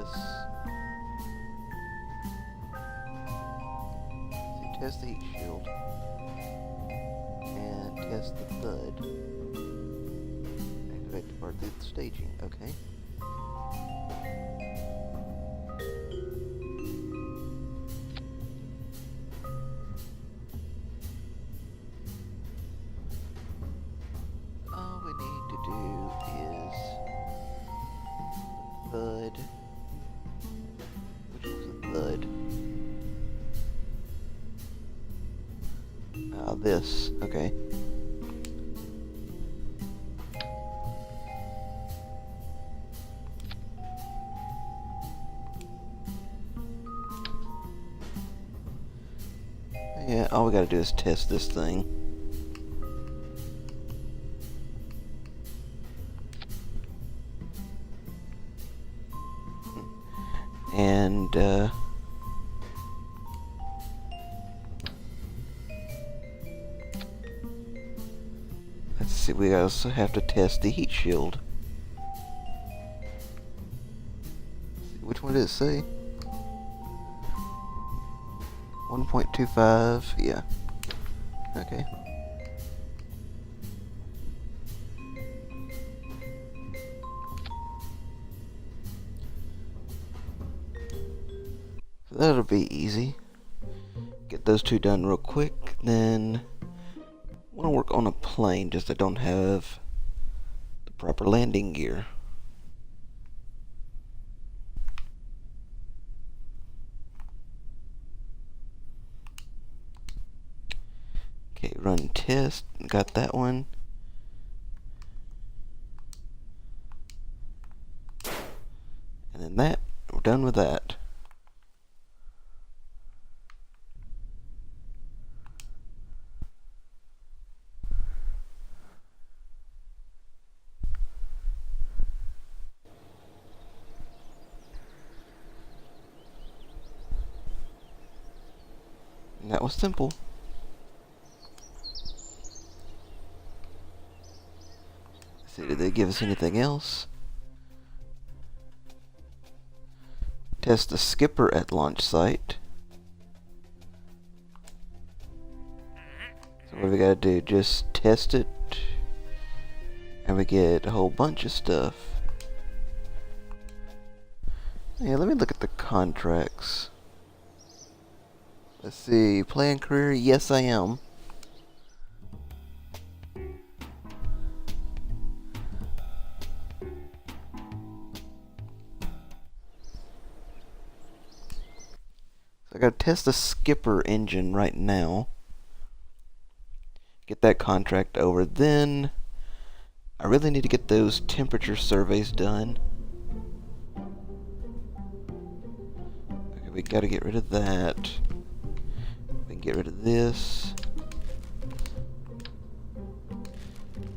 this. So test the heat shield. And test the thud. Activate to part the staging. Okay. All we need to do is thud. Which was the thud? This. Okay. Yeah, all we gotta do is test this thing. And, let's see, we also have to test the heat shield. Which one did it say? 1.25, yeah. Okay. So that'll be easy. Get those two done real quick, then I want to work on a plane, just I don't have the proper landing gear. Okay, run test, got that one. And then that, we're done with that. And that was simple. Let's see, did they give us anything else? Test the skipper at launch site. So what do we gotta do? Just test it. And we get a whole bunch of stuff. Yeah, let me look at the contracts. Let's see, playing career, yes I am. So I gotta test the skipper engine right now. Get that contract over. Then I really need to get those temperature surveys done. Okay, we gotta get rid of that. We can get rid of this.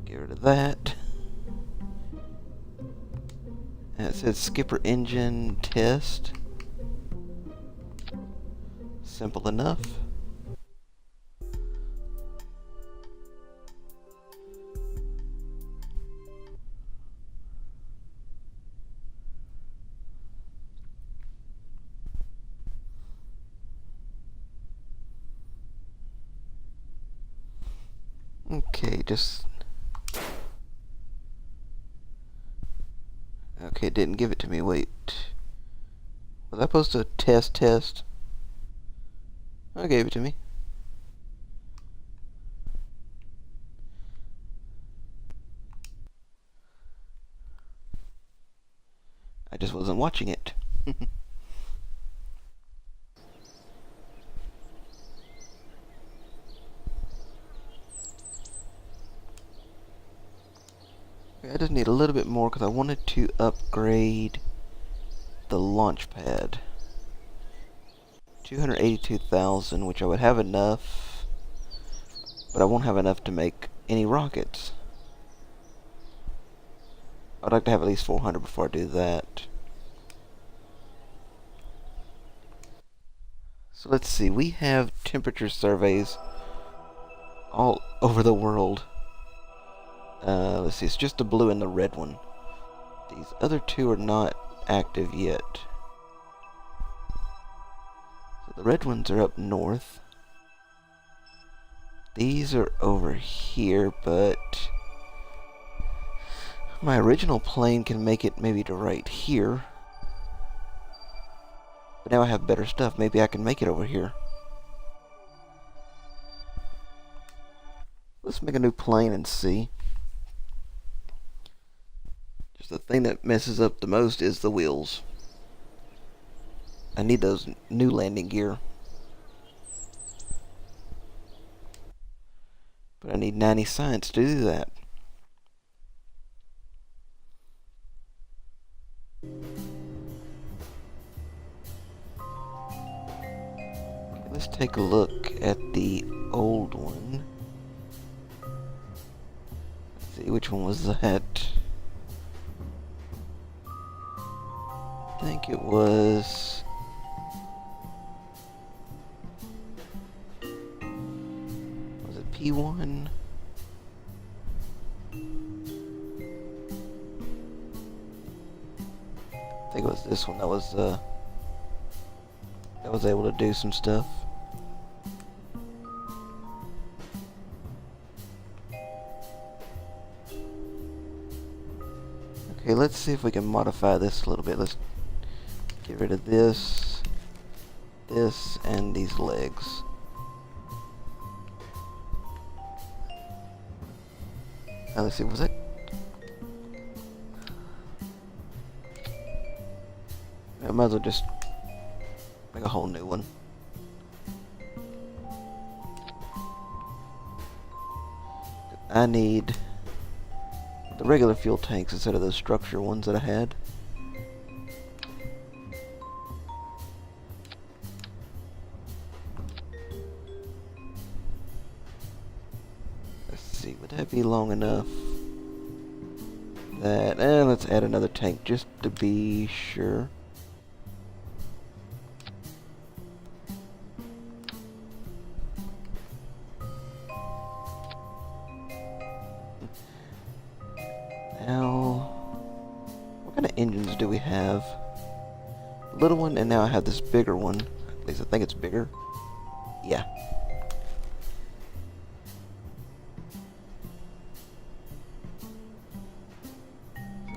Get rid of that. And it says skipper engine test. Simple enough. Okay, just... Okay, it didn't give it to me. Wait. Was I supposed to test? Oh, it gave it to me. I just wasn't watching it. I just need a little bit more because I wanted to upgrade the launch pad. 282,000, which I would have enough, but I won't have enough to make any rockets. I'd like to have at least 400 before I do that. So let's see, we have temperature surveys all over the world. Let's see, it's just the blue and the red one. These other two are not active yet. The red ones are up north. These are over here, but my original plane can make it maybe to right here. But now I have better stuff. Maybe I can make it over here. Let's make a new plane and see. Just the thing that messes up the most is the wheels. I need those new landing gear. But I need 90 science to do that. Okay, let's take a look at the old one. Let's see, which one was that? I think it was... was it P1? I think it was this one that was able to do some stuff. Okay, let's see if we can modify this a little bit. Let's get rid of this, this, and these legs. Now let's see, was it? I might as well just make a whole new one. I need the regular fuel tanks instead of those structure ones that I had. Let's see, would that be long enough? That, let's add another tank just to be sure. Now, what kind of engines do we have? Little one, and now I have this bigger one. At least I think it's bigger. Yeah.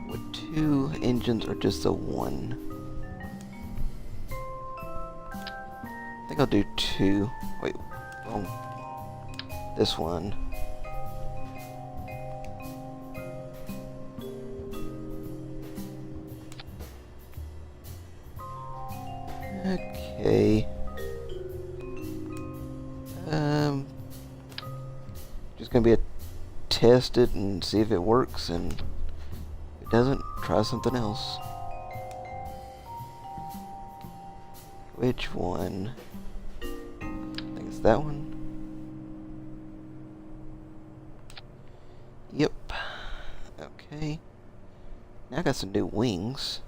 With 2 engines or just the 1? I think I'll do 2. Wait, wrong. This one. Okay. Just gonna be a test it and see if it works, and if it doesn't, try something else. Which one? I think it's that one. Yep. Okay. Now I got some new wings.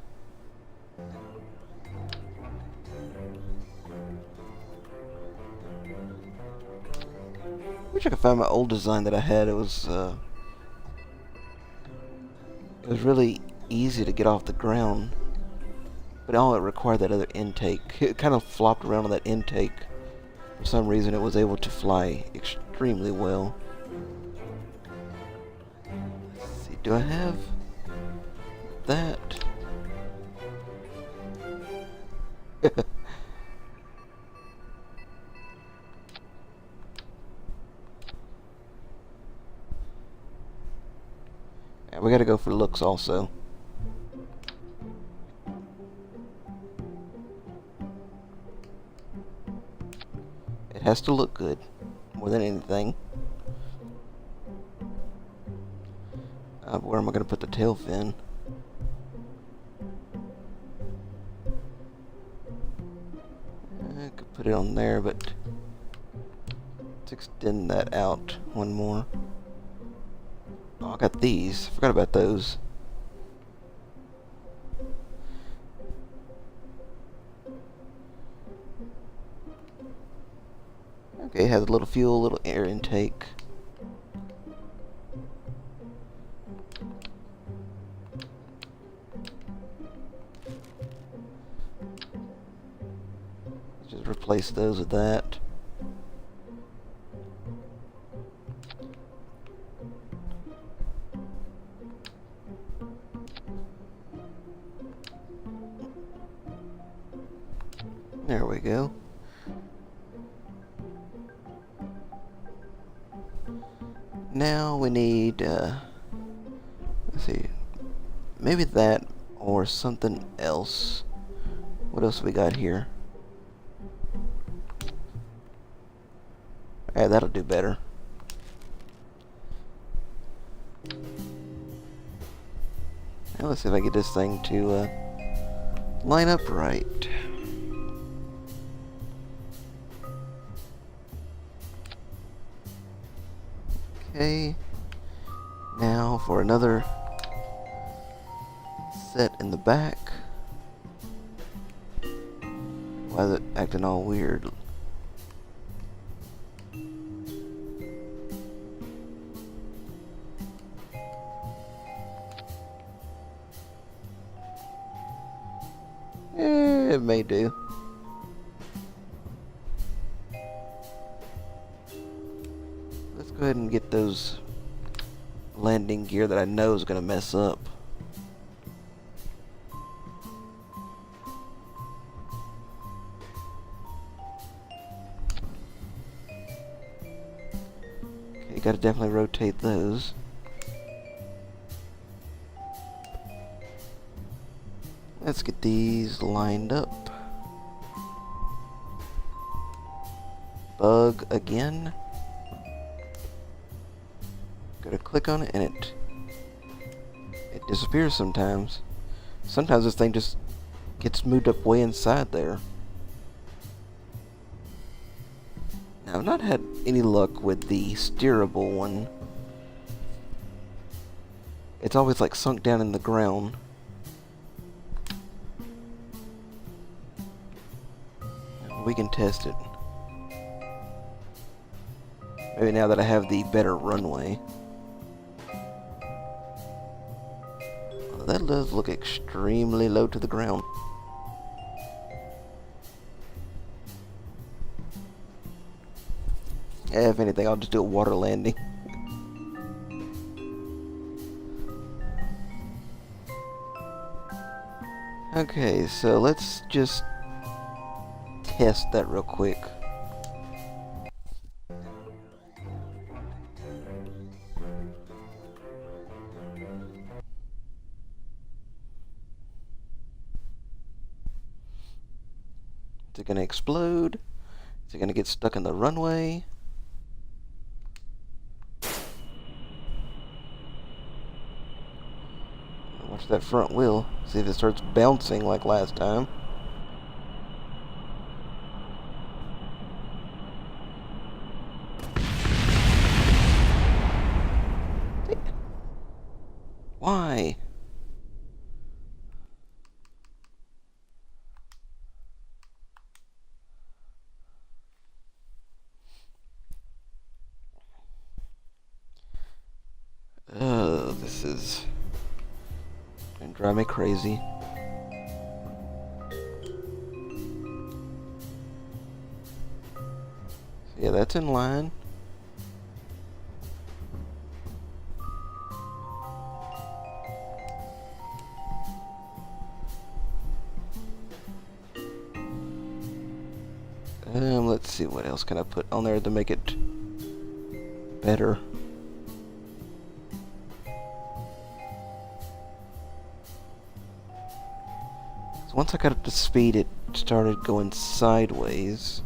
Wish I could find my old design that I had. It was really easy to get off the ground, but all it required that other intake. It kind of flopped around on that intake. For some reason, it was able to fly extremely well. Let's see, do I have that? We gotta go for looks also. It has to look good, more than anything. Where am I gonna put the tail fin? I could put it on there, but let's extend that out one more. Oh, I got these. Forgot about those. Okay, it has a little fuel, a little air intake. Just replace those with that. There we go. Now we need, let's see, maybe that or something else. What else we got here? Yeah, that'll do better. Now let's see if I get this thing to line up right. Okay, now for another set in the back. Why is it acting all weird? It may do. Let's go ahead and get those landing gear that I know is going to mess up. Okay, got to definitely rotate those. Let's get these lined up. Bug again. Gotta click on it and it disappears sometimes. Sometimes this thing just gets moved up way inside there. Now I've not had any luck with the steerable one. It's always like sunk down in the ground. We can test it. Maybe now that I have the better runway. Well, that does look extremely low to the ground. If anything, I'll just do a water landing. Okay, so let's just test that real quick. Is it gonna explode? Is it gonna get stuck in the runway? Watch that front wheel. See if it starts bouncing like last time. Why? Oh, this is gonna drive me crazy. Yeah, that's in line. Let's see, what else can I put on there to make it better? So once I got up to speed, it started going sideways.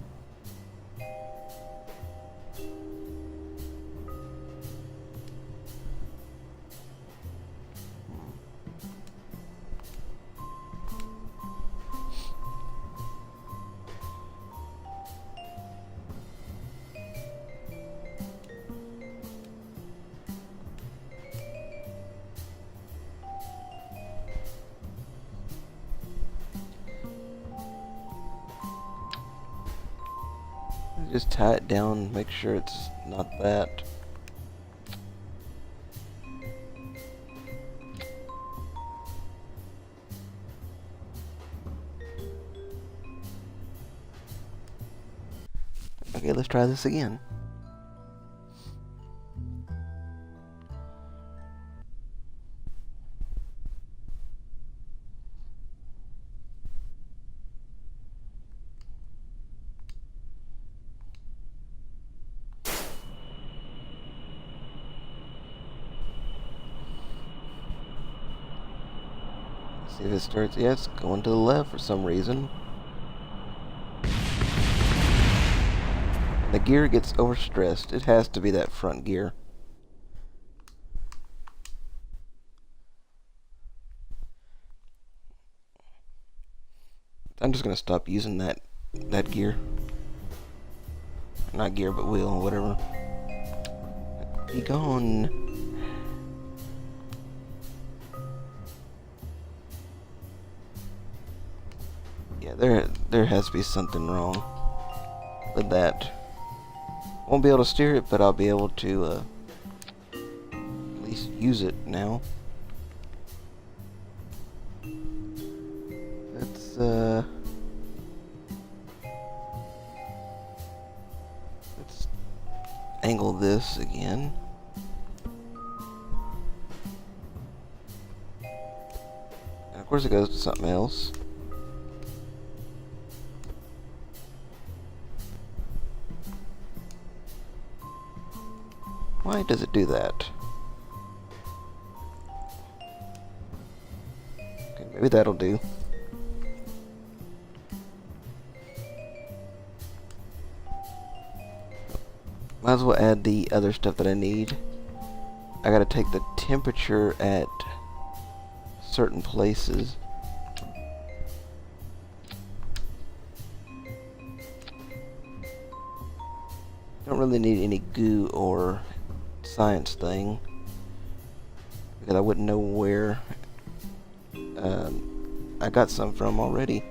Just tie it down, make sure it's not that. Okay, let's try this again. See if it starts. Yeah, it's going to the left for some reason. The gear gets overstressed. It has to be that front gear. I'm just gonna stop using that gear. Not gear, but wheel, whatever. Be gone. Yeah, there has to be something wrong with that. Won't be able to steer it, but I'll be able to at least use it now. Let's angle this again. And of course it goes to something else. Why does it do that? Okay, maybe that'll do. Might as well add the other stuff that I need. I gotta take the temperature at certain places. Don't really need any goo or science thing, because I wouldn't know where I got some from already.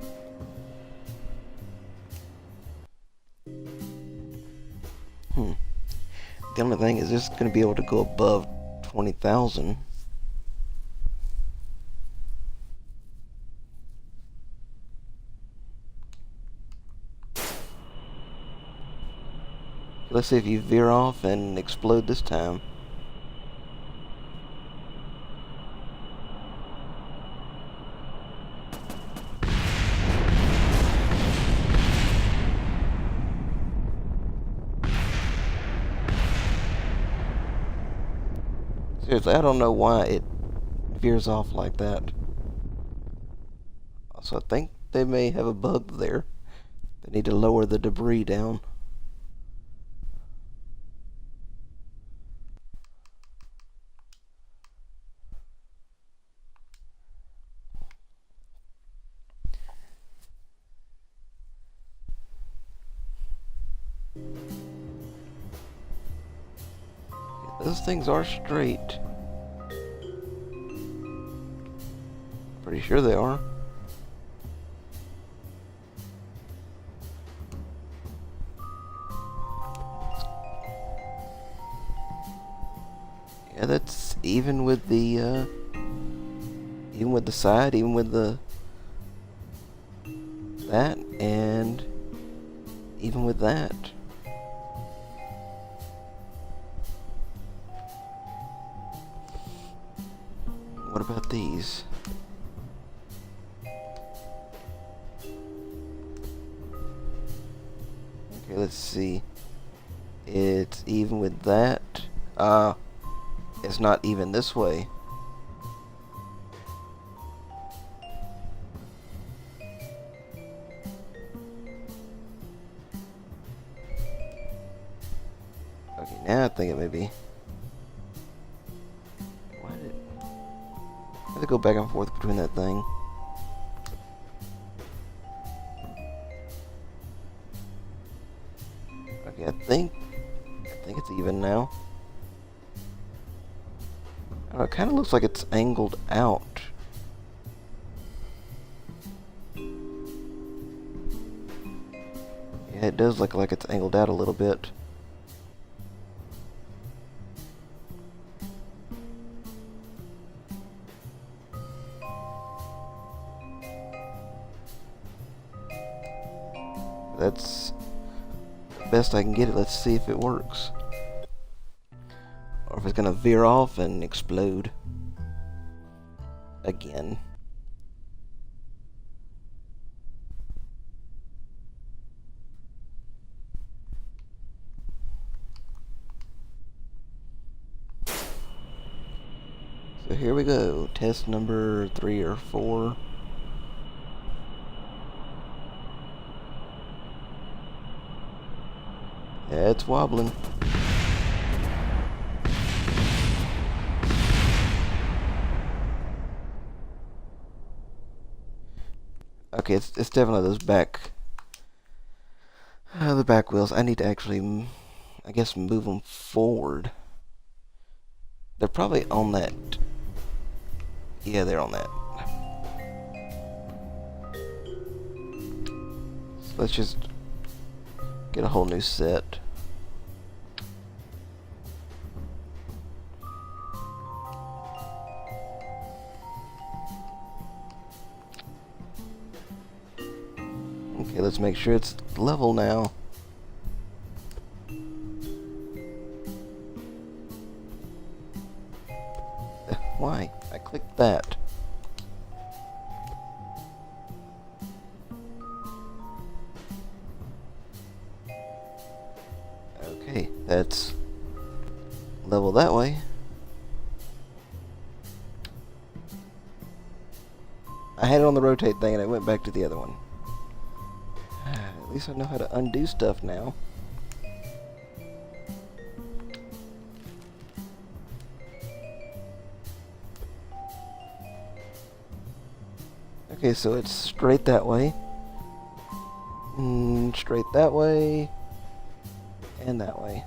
The only thing is this is going to be able to go above 20,000. Let's see if you veer off and explode this time. Seriously, I don't know why it veers off like that. So I think they may have a bug there. They need to lower the debris down. Those things are straight. Pretty sure they are. Yeah, that's even with the side, even with that, and even with that. What about these? Okay, let's see. It's even with that. It's not even this way. Okay, now I think it may be. I have to go back and forth between that thing. Okay, I think it's even now. I don't know, it kind of looks like it's angled out. Yeah, it does look like it's angled out a little bit. That's best I can get it. Let's see if it works. Or if it's gonna veer off and explode. Again. So here we go. Test number 3 or 4. Yeah, it's wobbling. Okay, it's definitely those the back wheels. I need to actually, I guess, move them forward. They're probably on that. Yeah, they're on that. So let's just get a whole new set. Okay, let's make sure it's level now. Why? I clicked that. Okay, that's level that way. I had it on the rotate thing and it went back to the other one. At least I know how to undo stuff now. Okay, so it's straight that way. Straight that way. And that way.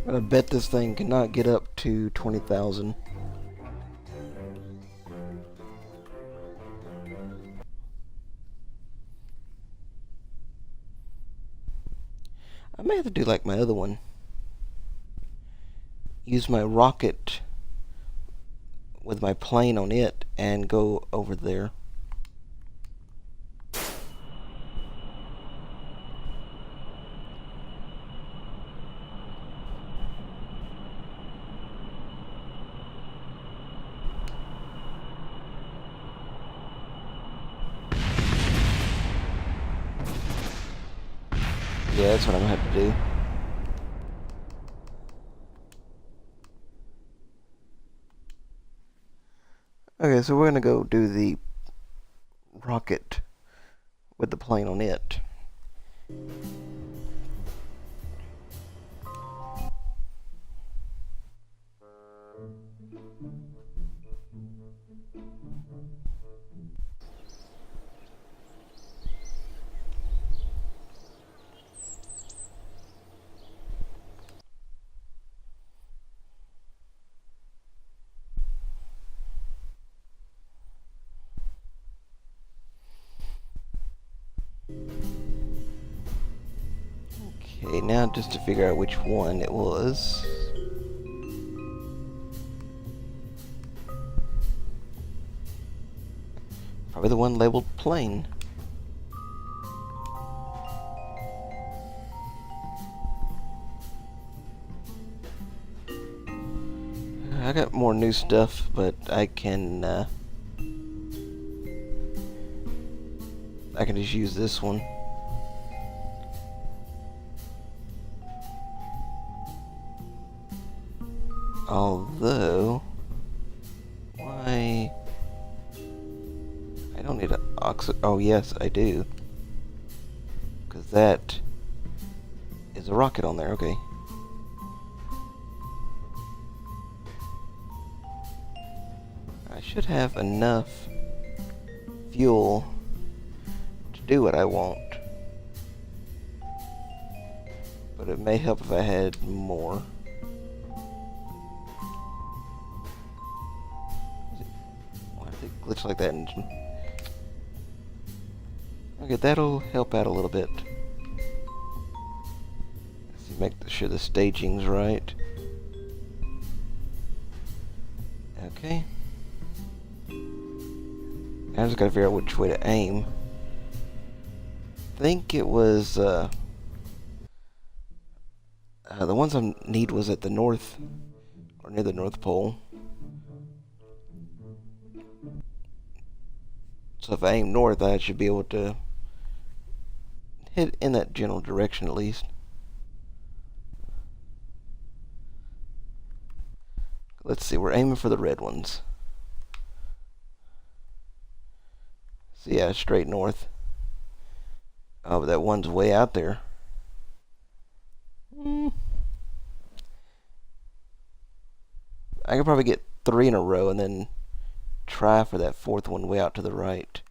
But I bet this thing cannot get up to 20,000. I may have to do like my other one. Use my rocket with my plane on it and go over there. Yeah, that's what I'm gonna have to do. Okay, so we're gonna go do the rocket with the plane on it. Okay, now just to figure out which one it was. Probably the one labeled plane. I got more new stuff, but I can just use this one. Although, why? I don't need an oh yes, I do. Because that is a rocket on there, okay. I should have enough fuel to do what I want. But it may help if I had more. Why does it glitch like that? Okay, that'll help out a little bit. Let's see, make sure the staging's right. Okay. I just gotta figure out which way to aim. I think it was the ones I need was at the north or near the North Pole. So if I aim north, I should be able to hit in that general direction at least. Let's see, we're aiming for the red ones. So yeah, straight north. Oh, but that one's way out there. I could probably get 3 in a row and then try for that 4th one way out to the right.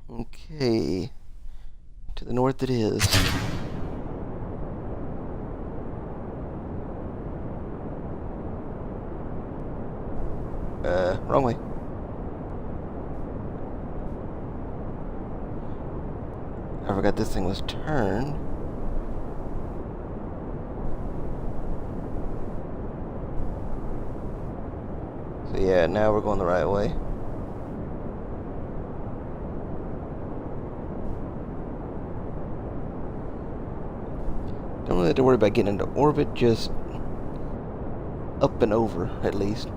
Okay. To the north it is. Wrong way. I forgot this thing was turned. So yeah, now we're going the right way. Don't really have to worry about getting into orbit, just up and over at least.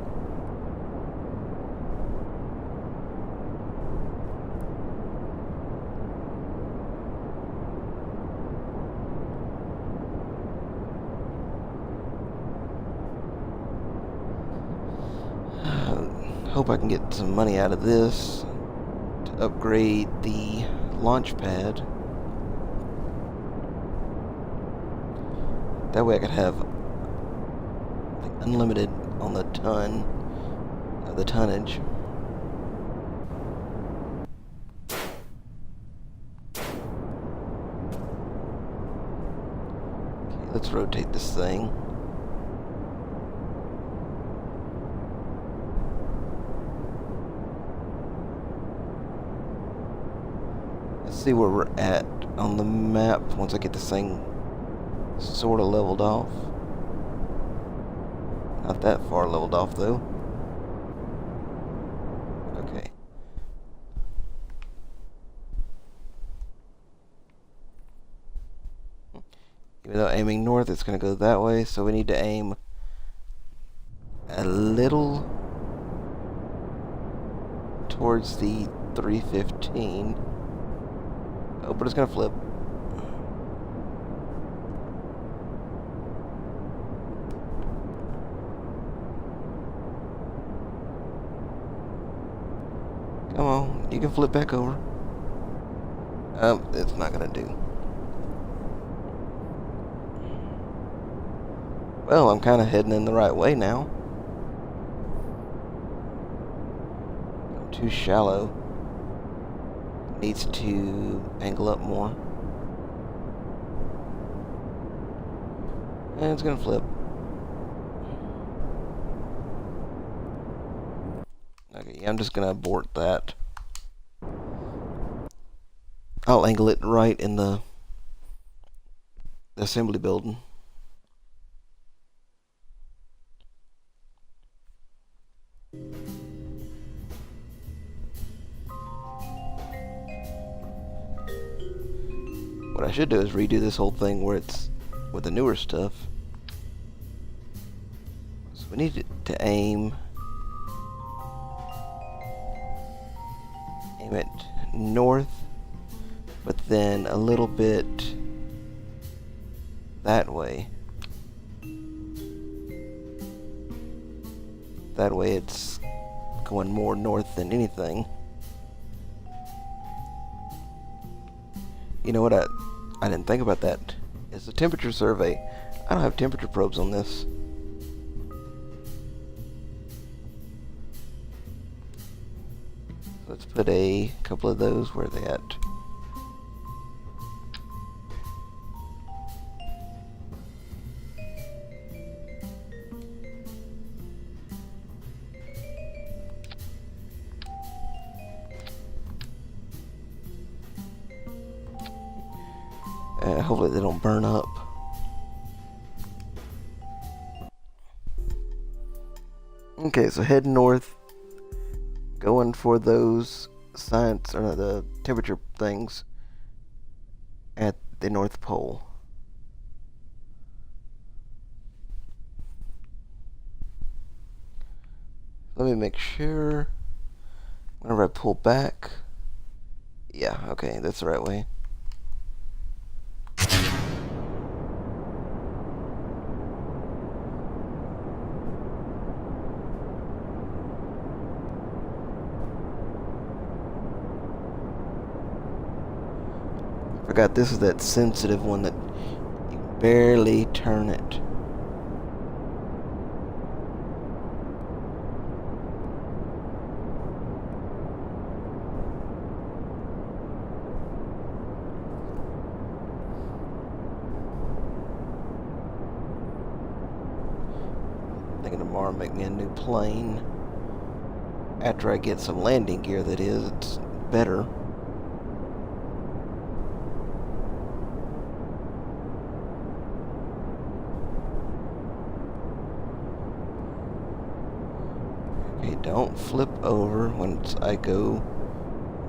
Hope I can get some money out of this to upgrade the launch pad. That way I could have like unlimited on the ton of the tonnage. Okay, let's rotate this thing. See where we're at on the map once I get this thing sort of leveled off. Not that far leveled off though. Okay. Even though aiming north, it's going to go that way, so we need to aim a little towards the 315. Oh, but it's gonna flip. Come on, you can flip back over. It's not gonna do. Well, I'm kind of heading in the right way now. I'm too shallow. Needs to angle up more. And it's gonna flip. Okay, I'm just gonna abort that. I'll angle it right in the assembly building. What I should do is redo this whole thing where it's with the newer stuff. So we need to aim it north, but then a little bit that way. That way it's going more north than anything. You know what, I didn't think about that. It's a temperature survey. I don't have temperature probes on this. Let's put a couple of those. Where are they at? Hopefully they don't burn up. Okay, so head north going for those science or the temperature things at the North Pole. Let me make sure whenever I pull back. Yeah, okay, that's the right way. Forgot this is that sensitive one that you barely turn it. Thinking tomorrow make me a new plane. After I get some landing gear, that is, it's better. Okay, don't flip over once I go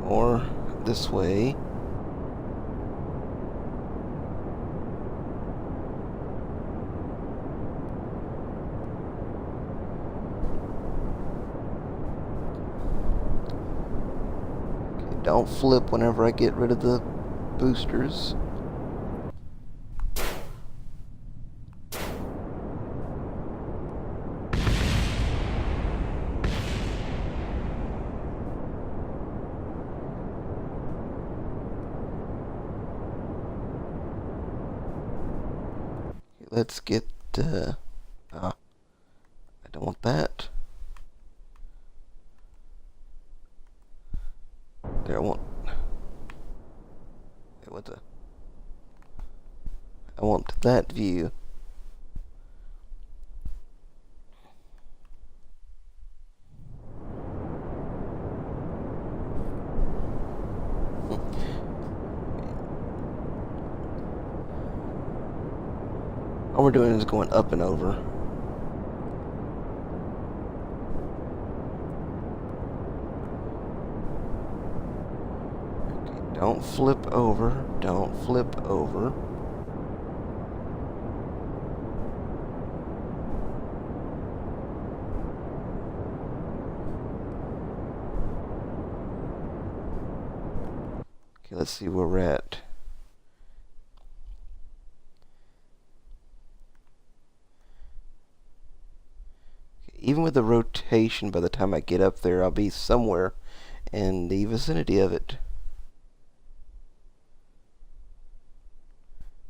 more this way. Don't flip whenever I get rid of the boosters. Let's get, I don't want that. There, I want, I want that view. All we're doing is going up and over. Okay, don't flip over. Don't flip over. Okay, let's see where we're at. Even with the rotation, by the time I get up there, I'll be somewhere in the vicinity of it.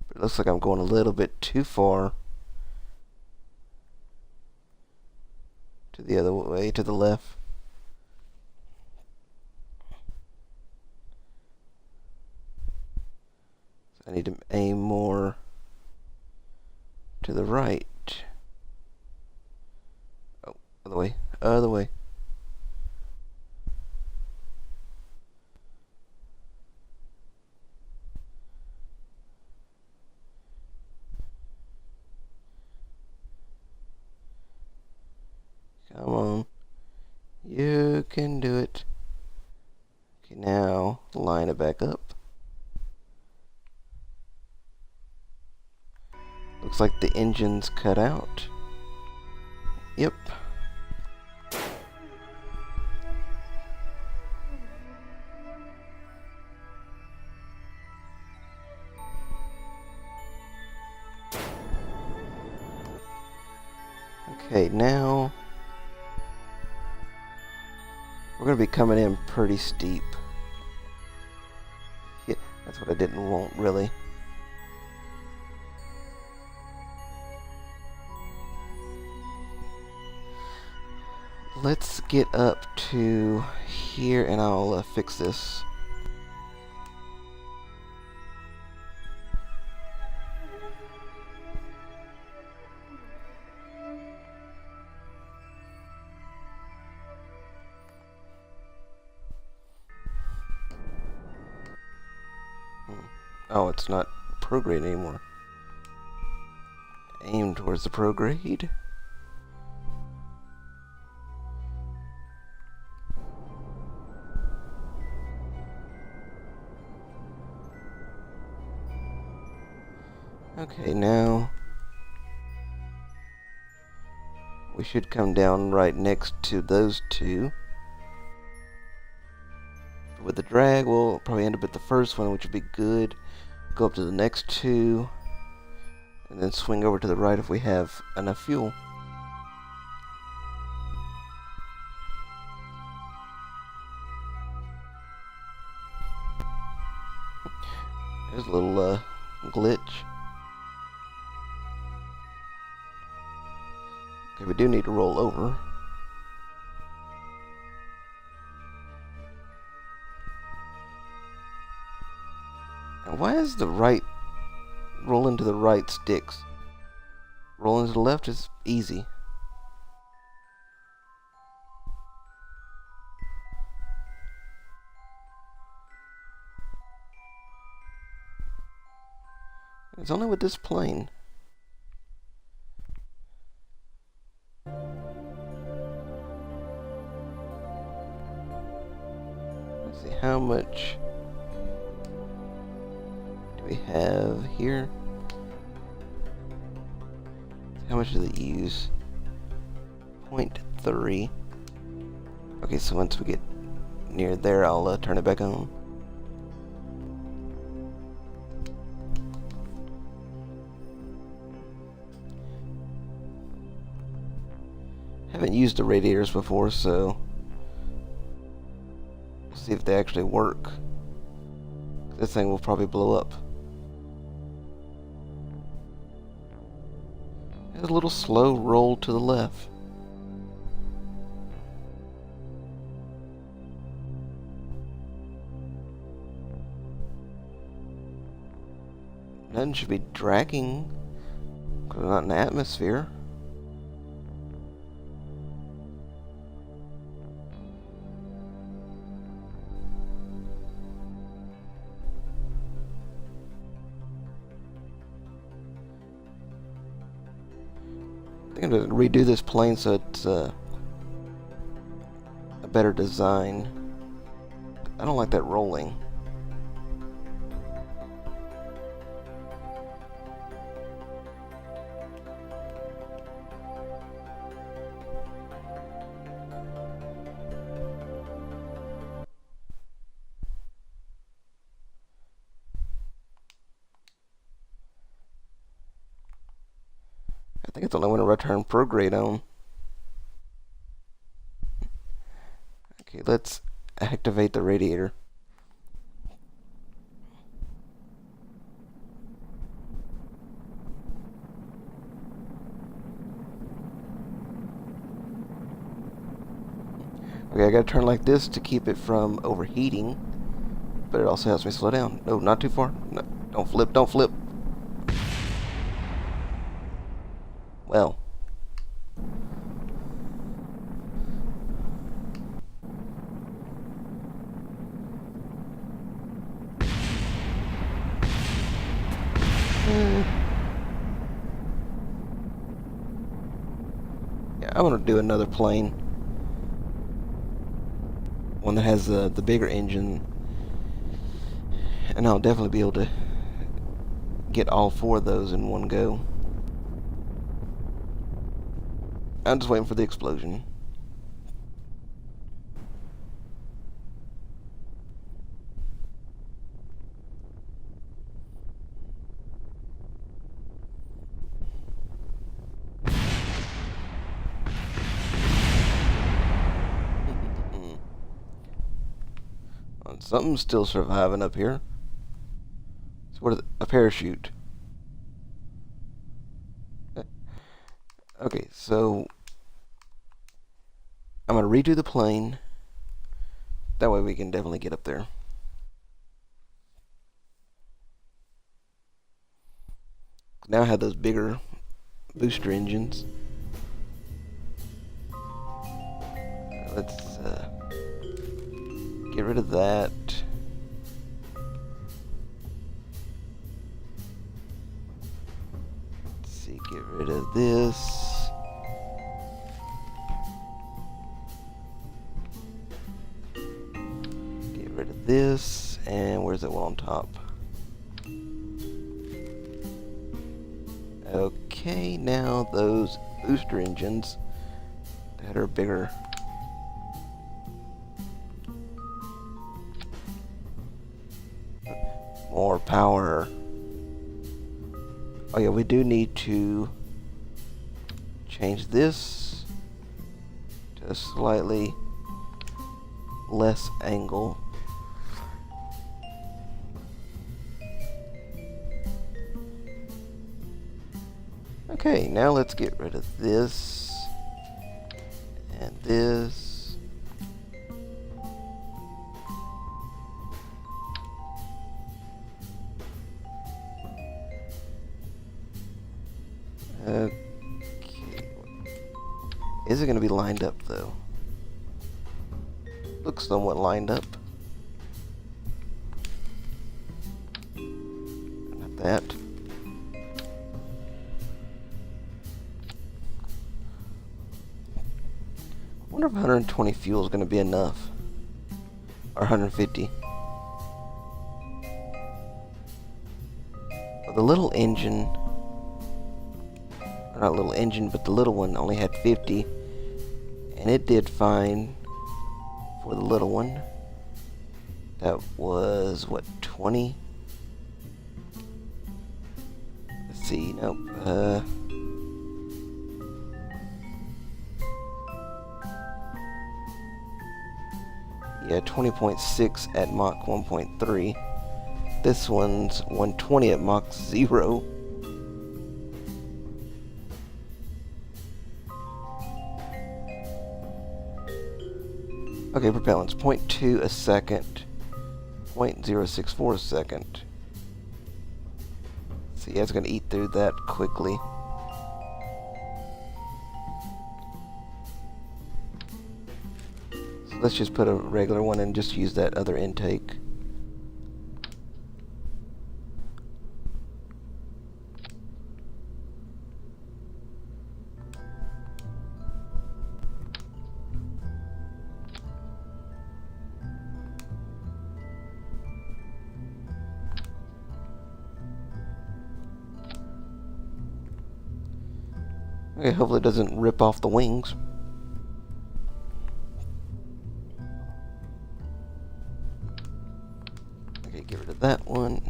But it looks like I'm going a little bit too far to the other way, to the left. So I need to aim more to the right. Other way, other way. Come on. You can do it. Okay, now line it back up. Looks like the engine's cut out. Yep. Okay, now we're going to be coming in pretty steep. Yeah, that's what I didn't want, really. Let's get up to here and I'll fix this. Oh, it's not prograde anymore. Aim towards the prograde. Okay, now we should come down right next to those two. With the drag, we'll probably end up at the first one, which would be good. Go up to the next two, and then swing over to the right if we have enough fuel. There's a little glitch. Okay, we do need to roll over. Now, why is the right rolling to the right sticks? Rolling to the left is easy. It's only with this plane. Let's see, how much do we have here? How much does it use? 0.3. Okay, so once we get near there, I'll turn it back on. Haven't used the radiators before, so we'll see if they actually work. This thing will probably blow up. It's a little slow roll to the left. Nothing should be dragging because we're not in the atmosphere. I think I'm going to redo this plane so it's a better design. I don't like that rolling. I think it's only when I return prograde on. Okay, let's activate the radiator. Okay, I gotta turn like this to keep it from overheating, but it also helps me slow down. No, not too far. No, don't flip, don't flip. Well. Yeah, I want to do another plane. One that has the bigger engine. And I'll definitely be able to get all four of those in one go. I'm just waiting for the explosion. Something's still surviving up here. So what is it? A parachute. Okay, so I'm gonna redo the plane. That way we can definitely get up there. Now I have those bigger booster engines. Let's get rid of that. Let's see, get rid of this. Get rid of this. And where's that one on top? Okay, now those booster engines that are bigger. More power. Oh yeah, we do need to change this to a slightly less angle. Okay, now let's get rid of this and this. Okay. Is it going to be lined up though? Looks somewhat lined up. Not that. I wonder if 120 fuel is going to be enough. Or 150. Well, the little engine, or not little engine, but the little one only had 50. And it did fine for the little one. That was, what, 20? Let's see, nope. Yeah, 20.6 at Mach 1.3. This one's 120 at Mach 0. Okay, propellants, 0.2 a second, 0.064 a second. So yeah, it's going to eat through that quickly. So let's just put a regular one and just use that other intake. Okay, hopefully it doesn't rip off the wings. Okay, get rid of that one.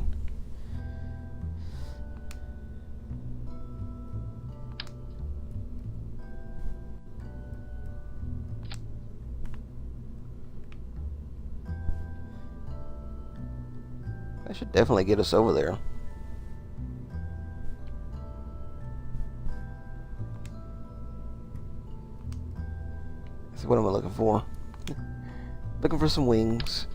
That should definitely get us over there. So what am I looking for? Looking for some wings.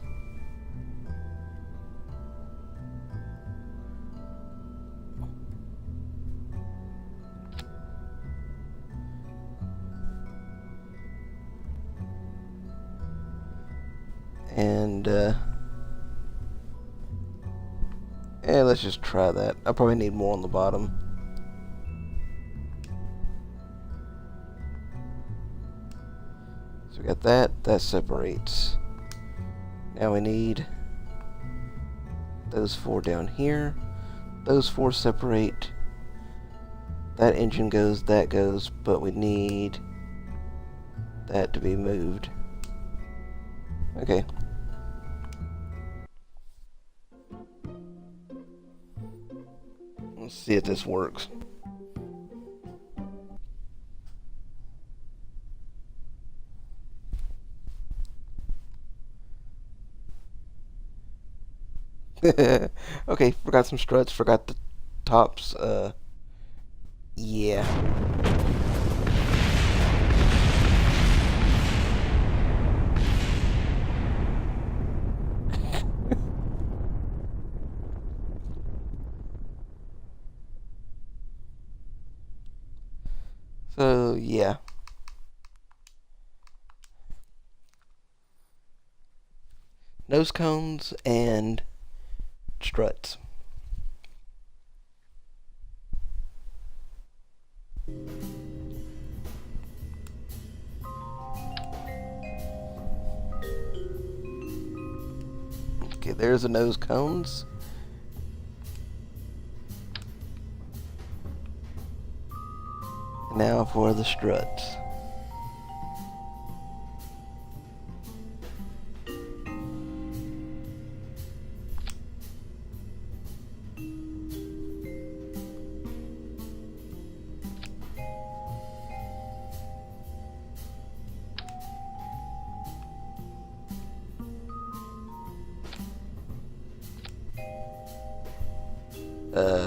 And yeah, let's just try that. I probably need more on the bottom. So we got that. That separates. Now we need those four down here. Those four separate. That engine goes, that goes, but we need that to be moved. Okay. Let's see if this works. Okay, forgot some struts, forgot the tops, yeah. So, yeah. Nose cones and struts. Okay, there's the nose cones. Now for the struts.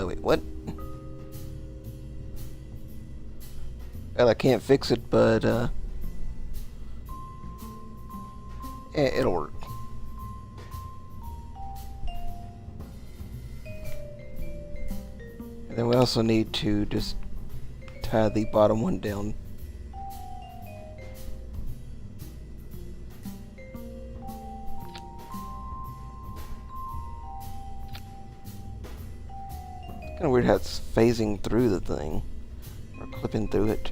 Wait, what? Well, I can't fix it, but, it'll work. And then we also need to just tie the bottom one down. Kind of weird how it's phasing through the thing, or clipping through it.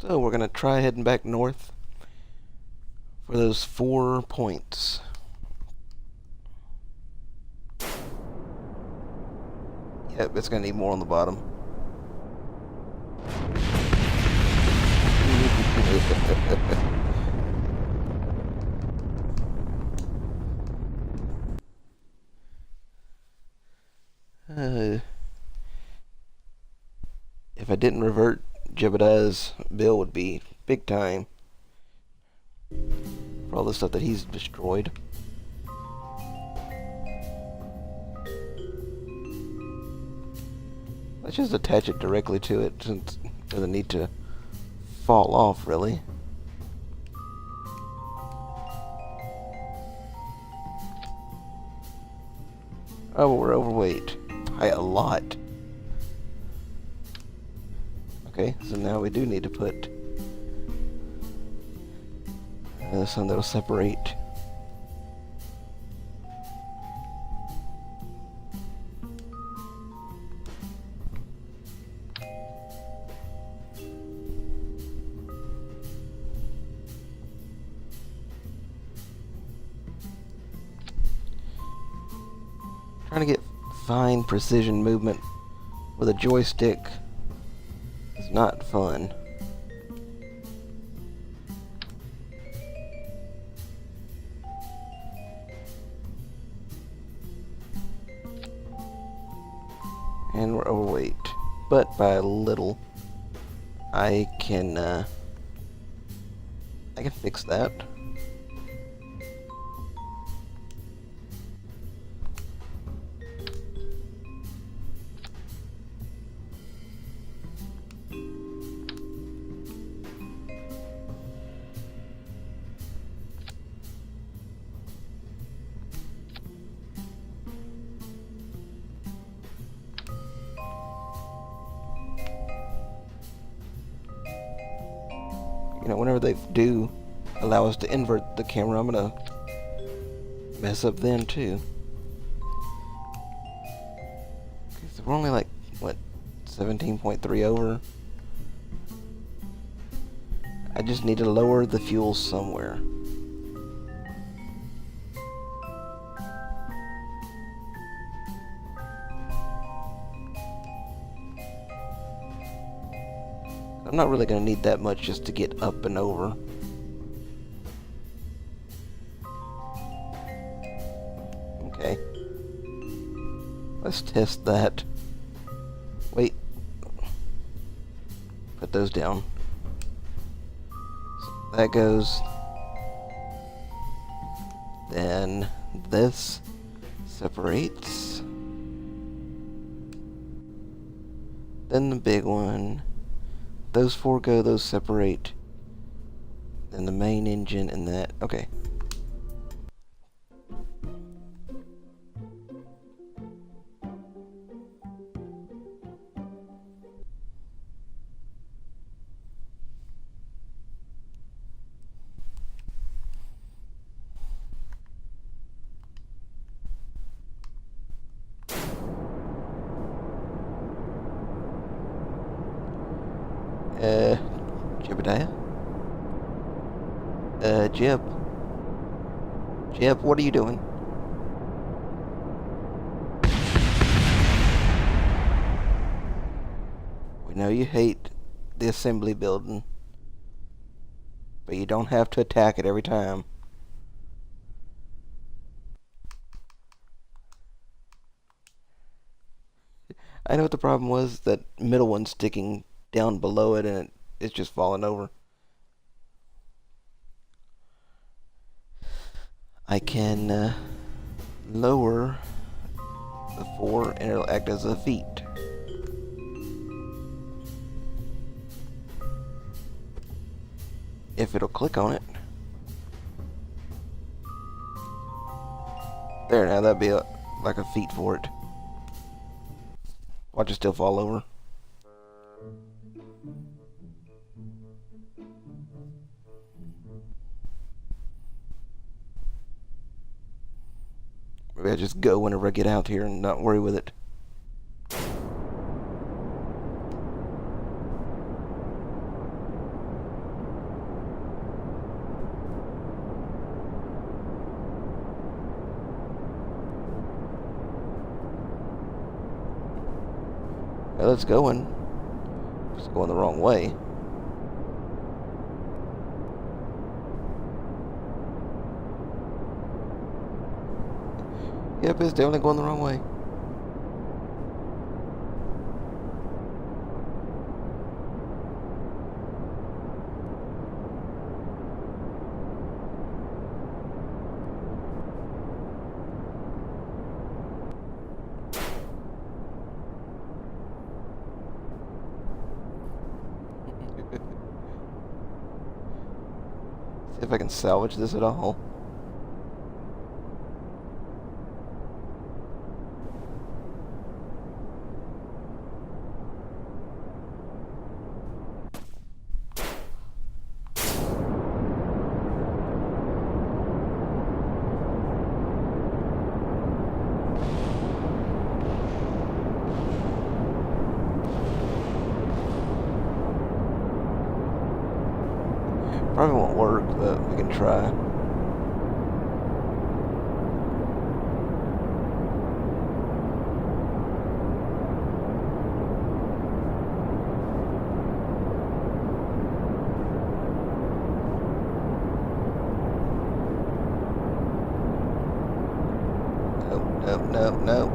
So we're gonna try heading back north for those 4 points. Yep, it's gonna need more on the bottom. If I didn't revert, Jebediah's bill would be big time for all the stuff that he's destroyed. Let's just attach it directly to it since it doesn't need to fall off, really. Oh, we're overweight by a lot. Okay, so now we do need to put something that'll separate. Trying to get fine precision movement with a joystick is not fun. And we're overweight, but by a little. I can fix that. You know, whenever they do allow us to invert the camera, I'm gonna mess up then too. Okay, so we're only like, what, 17.3 over? I just need to lower the fuel somewhere. I'm not really going to need that much just to get up and over. Okay. Let's test that. Wait. Put those down. So that goes. Then this separates. Then the big one. Those 4 go, those separate. Then the main engine and that. Okay. Jebediah? Jeb. Jeb, what are you doing? We know you hate the assembly building, but you don't have to attack it every time. I know what the problem was, that middle one sticking down below it and it's just falling over. I can lower the 4 and it'll act as a feet. If it'll click on it. There, now that'd be like a feat for it. Watch it still fall over. Maybe I just go whenever I get out here and not worry with it. Well, it's going. It's going the wrong way. Yep, it's definitely going the wrong way. See if I can salvage this at all. Probably won't work, but we can try. Nope, nope, nope.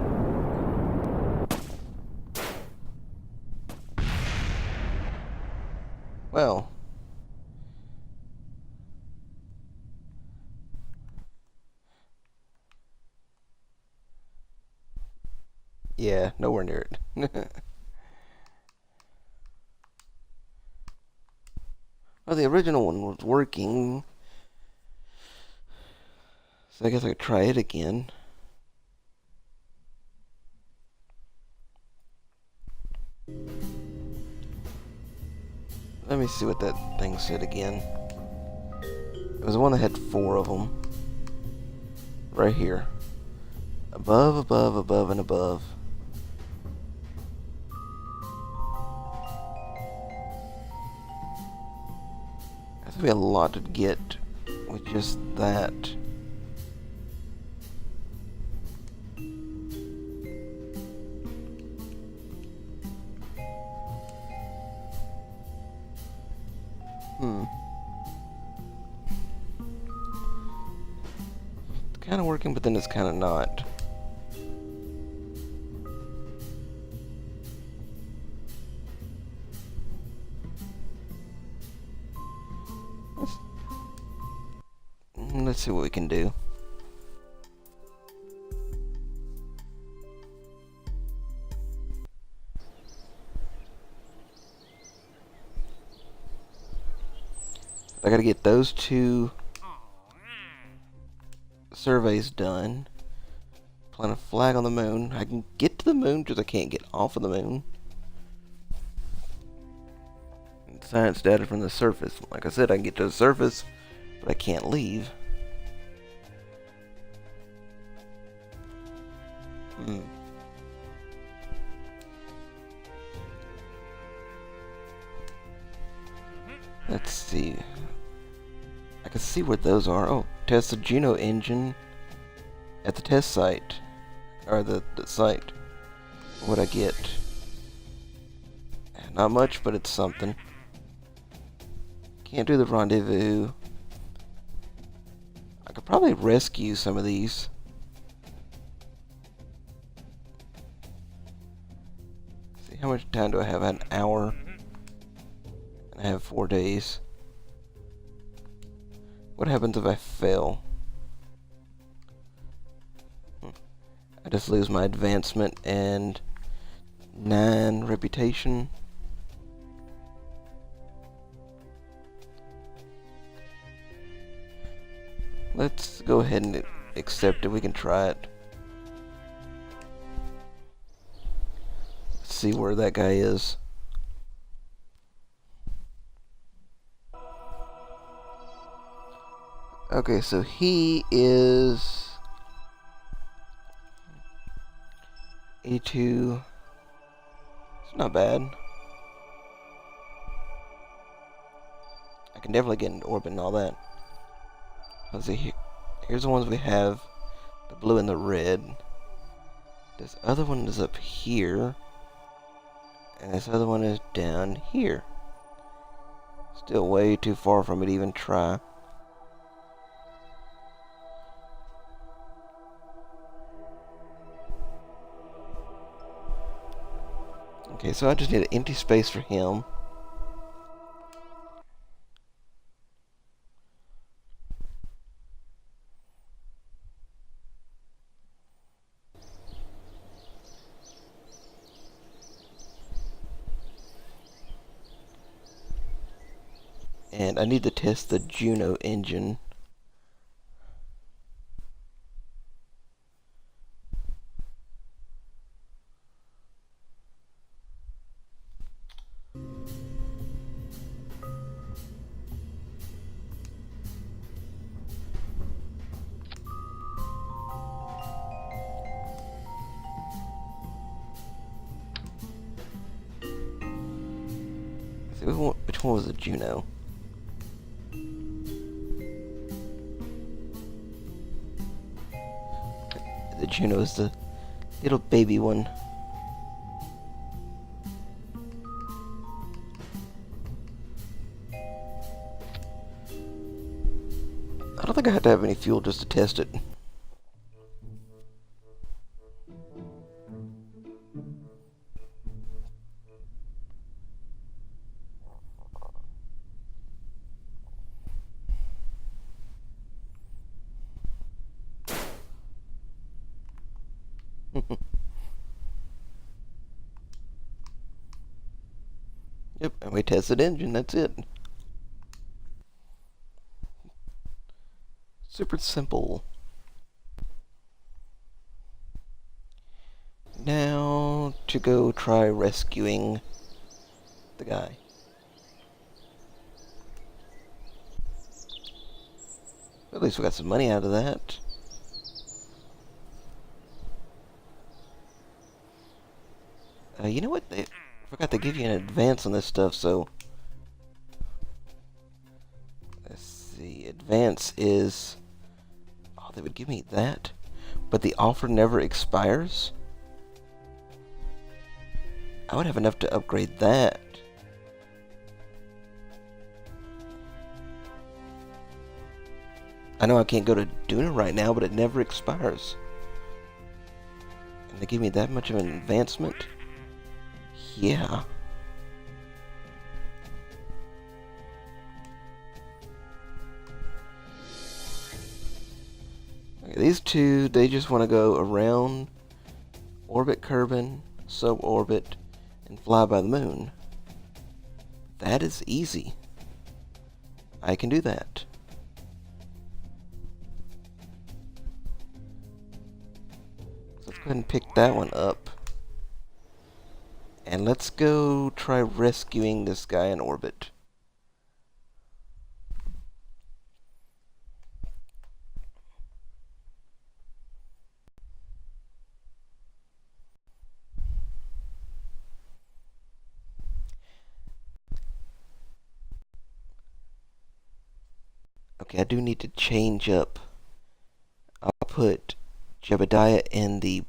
Well. Yeah, nowhere near it. Well, the original one was working, so I guess I could try it again. Let me see what that thing said again. It was the one that had 4 of them. Right here. Above, above, above, and above. That's gonna be a lot to get with just that. It's kind of working, but then it's kind of not. Let's see what we can do. I gotta get those 2 surveys done. Plant a flag on the moon. I can get to the moon, because I can't get off of the moon. And science data from the surface. Like I said, I can get to the surface, but I can't leave. Let's see. can see where those are. Oh, test the Juno engine at the test site. Or the site. What'd I get? Not much, but it's something. Can't do the rendezvous. I could probably rescue some of these. See, how much time do I have? An hour. And I have 4 days. What happens if I fail? I just lose my advancement and 9 reputation. Let's go ahead and accept it. We can try it. Let's see where that guy is. Okay, so he is 82. It's not bad. I can definitely get into orbit and all that. Let's see, here's the ones we have. The blue and the red. This other one is up here. And this other one is down here. Still way too far for me to even try. Okay, so I just need an empty space for him. And I need to test the Juno engine. See, which one was the Juno? The Juno is the little baby one. I don't think I had to have any fuel just to test it. Yep, and we tested engine, that's it. Super simple. Now to go try rescuing the guy. At least we got some money out of that. You know what? They forgot to give you an advance on this stuff, so... Let's see. Advance is... Oh, they would give me that? But the offer never expires? I would have enough to upgrade that. I know I can't go to Duna right now, but it never expires. And they give me that much of an advancement? Yeah. Okay, these two, they just want to go around, orbit Kerbal, suborbit, and fly by the moon. That is easy. I can do that. So let's go ahead and pick that one up. And let's go try rescuing this guy in orbit. I do need to change up. I'll put Jebediah in the